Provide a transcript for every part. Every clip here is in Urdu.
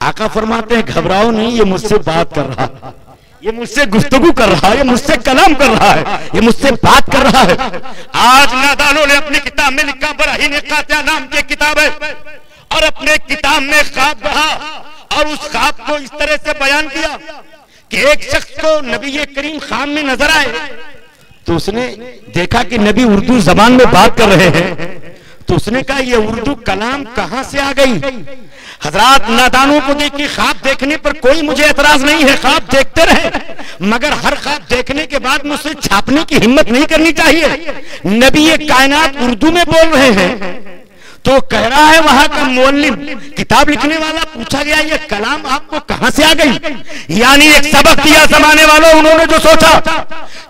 آقا فرماتے ہیں گھبراؤ نہیں، یہ مجھ سے بات کر رہا ہے، یہ مجھ سے گفتگو کر رہا ہے، یہ مجھ سے کلام کر رہا ہے، یہ مجھ سے بات کر رہا ہے۔ آج نادانوں نے اپنی کتاب میں لکھا، براہین قاطعہ نام کی کتاب ہے، اور اپنے کتاب میں خواب کہا، اور اس خواب کو اس طرح سے بیان کیا کہ ایک شخص کو نبی کریم خواب میں نظر آئے، تو اس نے دیکھا کہ نبی اردو زبان میں بات کر رہے ہیں، تو اس نے کہا یہ اردو کلام کہاں سے آ گئی؟ حضرات نادانوں کو دیکھیں، خواب دیکھنے پر کوئی مجھے اعتراض نہیں ہے، خواب دیکھتے رہے، مگر ہر خواب دیکھنے کے بعد مجھ سے چھاپنے کی ہمت نہیں کرنی چاہیے۔ نبی کائنات اردو میں بول رہے ہیں، تو کہہ رہا ہے وہاں کا معلم کتاب لکھنے والا، پوچھا گیا یہ کلام آپ کو کہاں سے آ گئی؟ یعنی ایک سبق دیا زمانے والوں، انہوں نے جو سوچا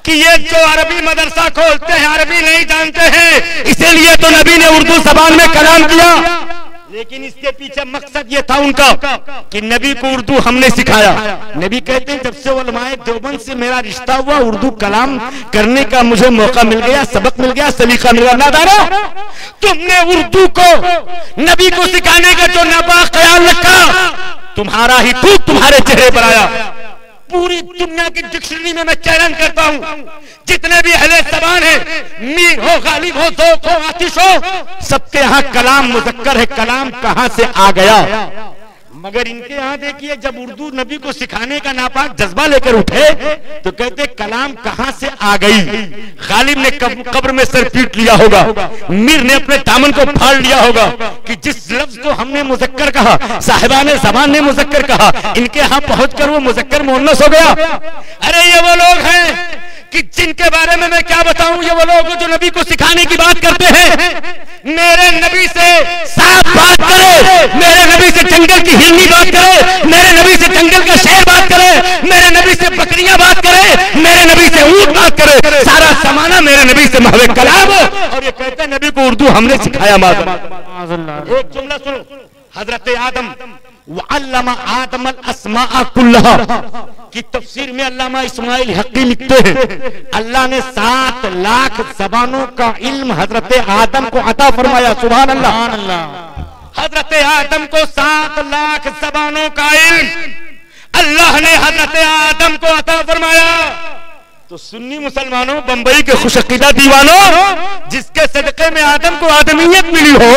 کہ یہ جو عربی مدرسہ کھولتے ہیں عربی نہیں جانتے ہیں، اسی لیے تو نبی نے اردو زبان میں کلام کیا، لیکن اس کے پیچھے مقصد یہ تھا ان کا کہ نبی کو اردو ہم نے سکھایا۔ نبی کہتے ہیں جب سے علماء دیوبند سے میرا رشتہ ہوا، اردو کلام کرنے کا مجھے موقع مل گیا، سبق مل گیا، سلیقہ مل گیا۔ نادارو، تم نے اردو کو نبی کو سکھانے کا جو ناپاک خیال رکھا، تمہارا ہی تھوک تمہارے چہرے پر آیا۔ پوری دنیا کی ڈکشنری میں چیلنج کرتا ہوں، جتنے بھی اہل زبان ہیں، میر ہو، غالب ہو، ذوق ہو، آتش ہو، سب کے ہاں کلام مذکر ہے، کلام کہاں سے آ گیا؟ مگر ان کے ہاں دیکھیے جب اردو نبی کو سکھانے کا ناپاک جذبہ لے کر اٹھے تو کہتے کلام کہاں سے آ گئی؟ غالب نے قبر میں سر پیٹ لیا ہوگا، میر نے اپنے دامن کو پھاڑ لیا ہوگا کہ جس لفظ کو ہم نے مذکر کہا، صاحبان زبان نے مذکر کہا، ان کے ہاں پہنچ کر وہ مذکر مؤنث ہو گیا۔ ارے یہ وہ لوگ ہیں کہ جن کے بارے میں کیا بتاؤں، یہ وہ لوگ جو نبی کو سکھانے کی بات کرتے ہیں۔ میرے نبی سے صاف بات کرے، میرے نبی سے جنگل کی ہرنی بات کرے، میرے نبی سے جنگل کا شیر بات کرے، میرے نبی سے بکریاں بات کرے، میرے نبی سے اونٹ بات کرے، سارا زمانہ میرے نبی سے محو کلام ہو، اور یہ کہتے ہیں نبی کو اردو ہم نے سکھایا۔ ایک جملہ سنو، حضرت آدم وَعَلَّمَ آدَمَ الْأَسْمَاءَ كُلَّهَا کی تفسیر میں علامہ اسماعیل حقی لکھتے ہیں اللہ نے 7 لاکھ زبانوں کا علم حضرت آدم کو عطا فرمایا۔ سبحان اللہ، حضرت آدم کو 7 لاکھ زبانوں کا علم اللہ نے حضرت آدم کو عطا فرمایا۔ تو سنی مسلمانوں، بمبئی کے خوش عقیدہ دیوانوں، جس کے صدقے میں آدم کو آدمیت ملی ہو،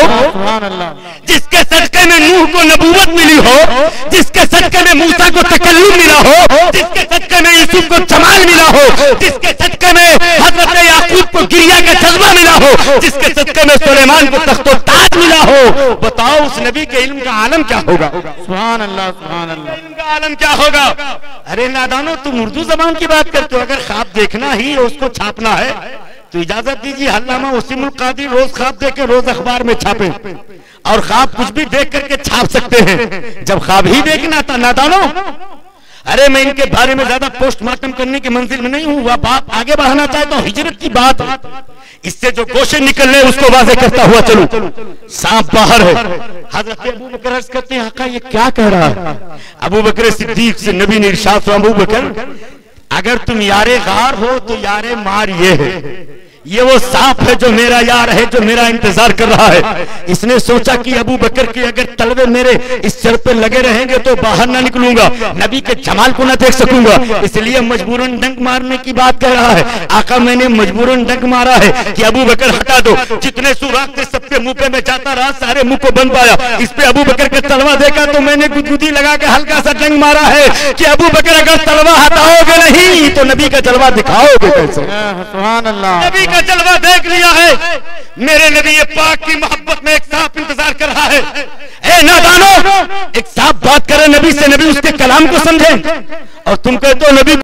جس کے صدقے میں نوح کو نبوت ملی ہو، جس کے صدقے میں موسیٰ کو تکلم ملا ہو، جس کے صدقے میں یوسف کو جمال ملا ہو، جس کے صدقے میں حضرت یعقوب کو گریہ کا جذبہ ملا ہو، جس کے صدقے میں سلیمان کو تخت و تاج ملا ہو، بتاؤ اس نبی کے علم کا عالم کیا ہوگا؟ سبحان اللہ، سبحان اللہ، علم کا عالم کیا ہوگا؟ ارے نادانو، تم اردو زبان کی بات کرتے ہو، اگر خواب دیکھنا ہی اس کو چھاپنا ہے تو اجازت دیجیے علامہ وسیم القادری روز خواب دیکھ کے روز اخبار میں چھاپیں، اور خواب کچھ بھی دیکھ کر کے چھاپ سکتے ہیں، جب خواب ہی دیکھنا تھا نادانو۔ ارے میں ان کے بارے میں زیادہ پوسٹ مارٹم کرنے کی منزل میں نہیں ہوں، وہ باپ آگے بڑھانا چاہتا ہوں، ہجرت کی بات ہے، اس سے جو گوشے نکل رہے اس کو واضح کرتا ہوا چلو۔ سانپ باہر ہے، حضرت ابو بکر عرض کرتے ہیں آقا یہ کیا کہہ رہا ہے؟ ابو بکر صدیق سے نبی نے ارشاد فرمایا ابو بکر اگر تم یار غار ہو تو یار مار یہ ہے، یہ وہ سانپ ہے جو میرا یار ہے، جو میرا انتظار کر رہا ہے۔ اس نے سوچا کہ ابو بکر کی اگر تلوے میرے اس سر پہ لگے رہیں گے تو باہر نہ نکلوں گا، نبی کے جمال کو نہ دیکھ سکوں گا، اس لیے مجبوراً ڈنک مارنے کی بات کہہ رہا ہے۔ آقا میں نے مجبوراً ڈنک مارا ہے کہ ابو بکر ہٹا دو، جتنے سوراخ تھے سب کے منہ پہ میں جاتا رہا، سارے منہ کو بند پایا، اس پہ ابو بکر کا تلوا دیکھا تو میں نے گدگدی لگا کے ہلکا سا ڈنک مارا ہے کہ ابو بکر اگر تلوا ہٹاؤ گے نہیں تو نبی کا جلوہ دکھاؤ گے کیسے؟ سبحان اللہ، نبی کا جلوہ دیکھ لیا ہے، میرے نبی پاک کی محبت میں ایک سانپ انتظار کر رہا ہے۔ اے نادانو، ایک سانپ بات کرے نبی سے، نبی اس کے کلام کو سمجھے، اور تم کہتے ہو نبی